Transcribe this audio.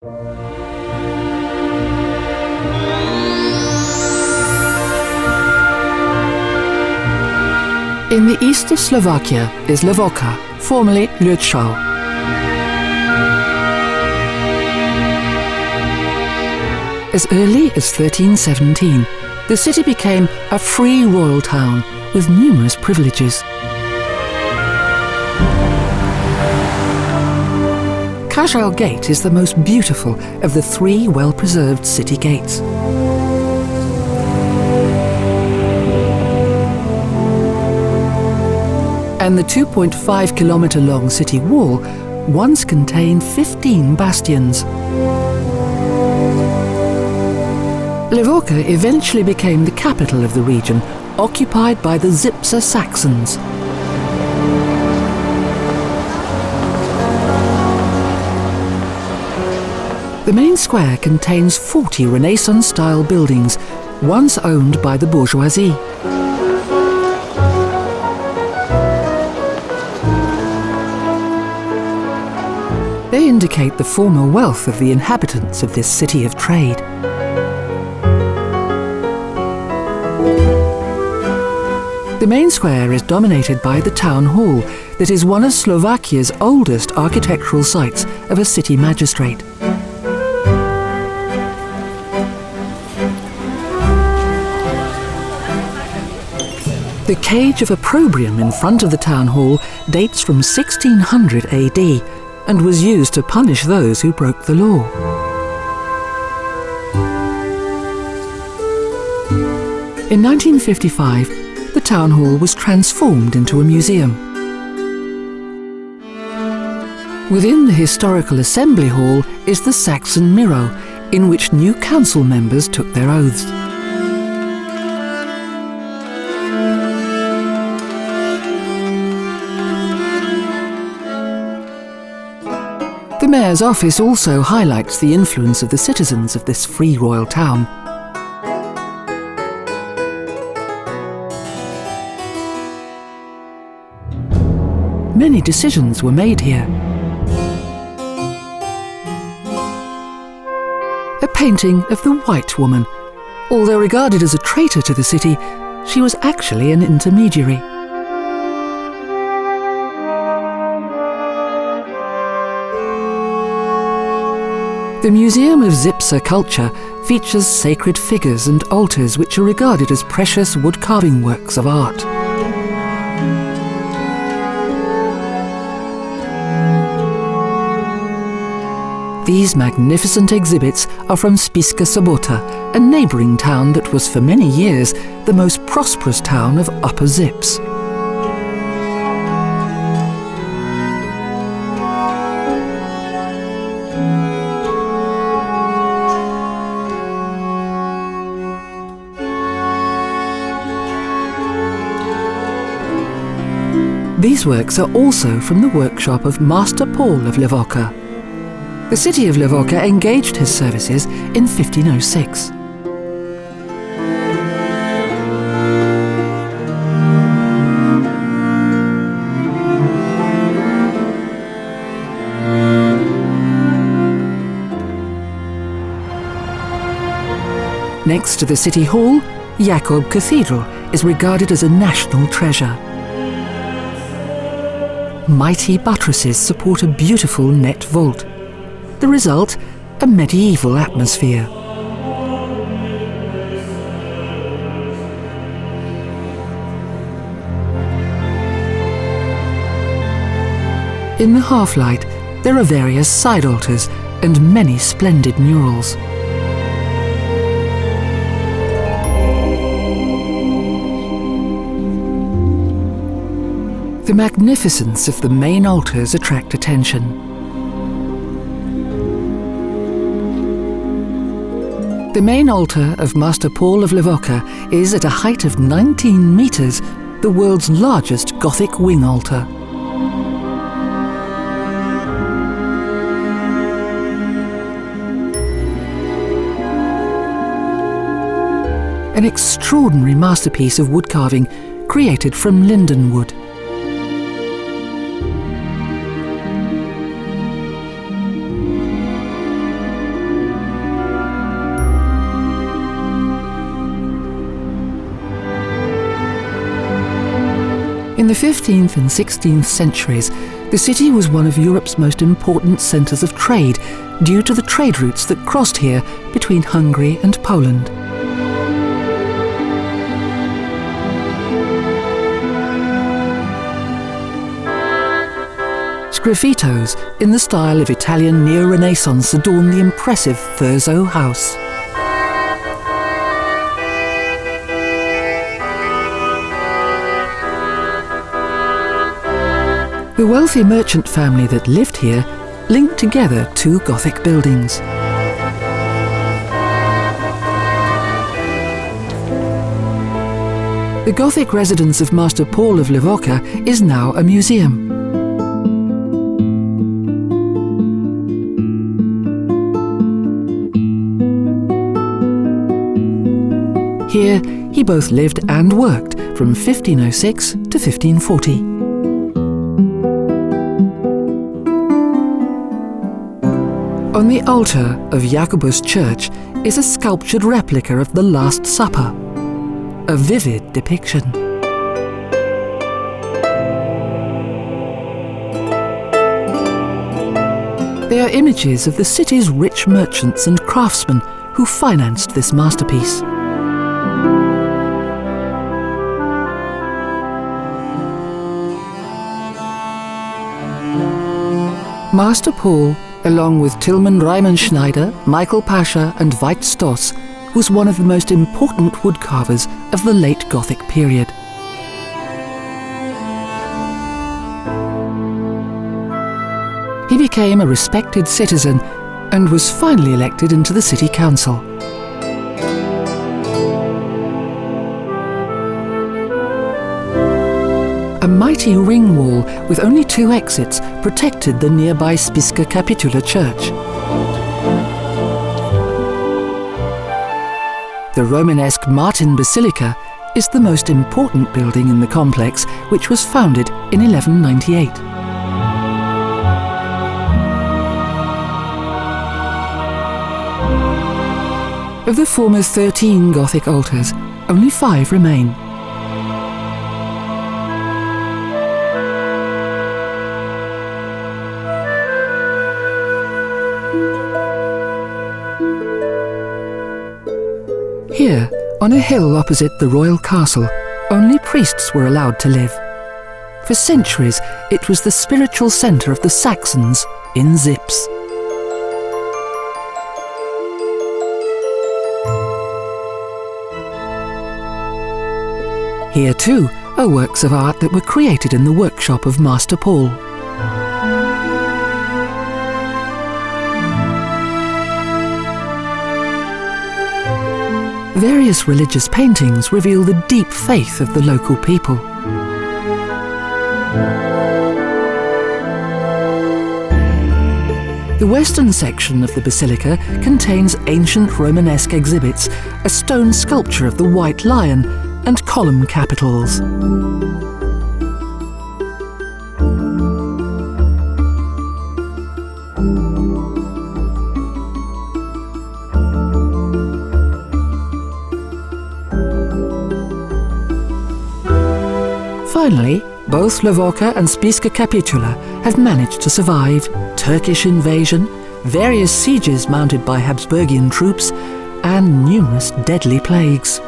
In the east of Slovakia is Levoča, formerly Leutschau. As early as 1317, the city became a free royal town with numerous privileges. Kaschau Gate is the most beautiful of the three well-preserved city gates. And the 2.5-kilometre long city wall once contained 15 bastions. Levoča eventually became the capital of the region, occupied by the Zipser Saxons. The main square contains 40 Renaissance-style buildings, once owned by the bourgeoisie. They indicate the former wealth of the inhabitants of this city of trade. The main square is dominated by the town hall that is one of Slovakia's oldest architectural sites of a city magistrate. The cage of opprobrium in front of the town hall dates from 1600 AD and was used to punish those who broke the law. In 1955, the town hall was transformed into a museum. Within the historical assembly hall is the Saxon Mirror, in which new council members took their oaths. The mayor's office also highlights the influence of the citizens of this free royal town. Many decisions were made here. A painting of the White Woman. Although regarded as a traitor to the city, she was actually an intermediary. The Museum of Zipser Culture features sacred figures and altars which are regarded as precious wood-carving works of art. These magnificent exhibits are from Spišská Kapitula, a neighbouring town that was for many years the most prosperous town of Upper Zips. These works are also from the workshop of Master Paul of Levoča. The city of Levoča engaged his services in 1506. Next to the city hall, Jakob Cathedral is regarded as a national treasure. Mighty buttresses support a beautiful net vault. The result, a medieval atmosphere. In the half-light, there are various side altars and many splendid murals. The magnificence of the main altars attract attention. The main altar of Master Paul of Levoča is at a height of 19 meters, the world's largest Gothic wing altar. An extraordinary masterpiece of wood carving created from linden wood. In the 15th and 16th centuries, the city was one of Europe's most important centres of trade due to the trade routes that crossed here between Hungary and Poland. Sgraffitos in the style of Italian Neo-Renaissance adorn the impressive Thurzo house. The wealthy merchant family that lived here linked together two Gothic buildings. The Gothic residence of Master Paul of Levoča is now a museum. Here he both lived and worked from 1506 to 1540. On the altar of Jakobus Church is a sculptured replica of the Last Supper, a vivid depiction. They are images of the city's rich merchants and craftsmen who financed this masterpiece. Master Paul, along with Tilman Reimenschneider, Michael Pascha and Veit Stoss, was one of the most important woodcarvers of the late Gothic period. He became a respected citizen and was finally elected into the city council. A mighty ring wall with only two exits protected the nearby Spišská Kapitula Church. The Romanesque Martin Basilica is the most important building in the complex, which was founded in 1198. Of the former 13 Gothic altars, only 5 remain. Here, on a hill opposite the royal castle, only priests were allowed to live. For centuries, it was the spiritual centre of the Saxons in Zips. Here too are works of art that were created in the workshop of Master Paul. Various religious paintings reveal the deep faith of the local people. The western section of the basilica contains ancient Romanesque exhibits, a stone sculpture of the White Lion, and column capitals. Finally, both Levoča and Spišská Kapitula have managed to survive Turkish invasion, various sieges mounted by Habsburgian troops, and numerous deadly plagues.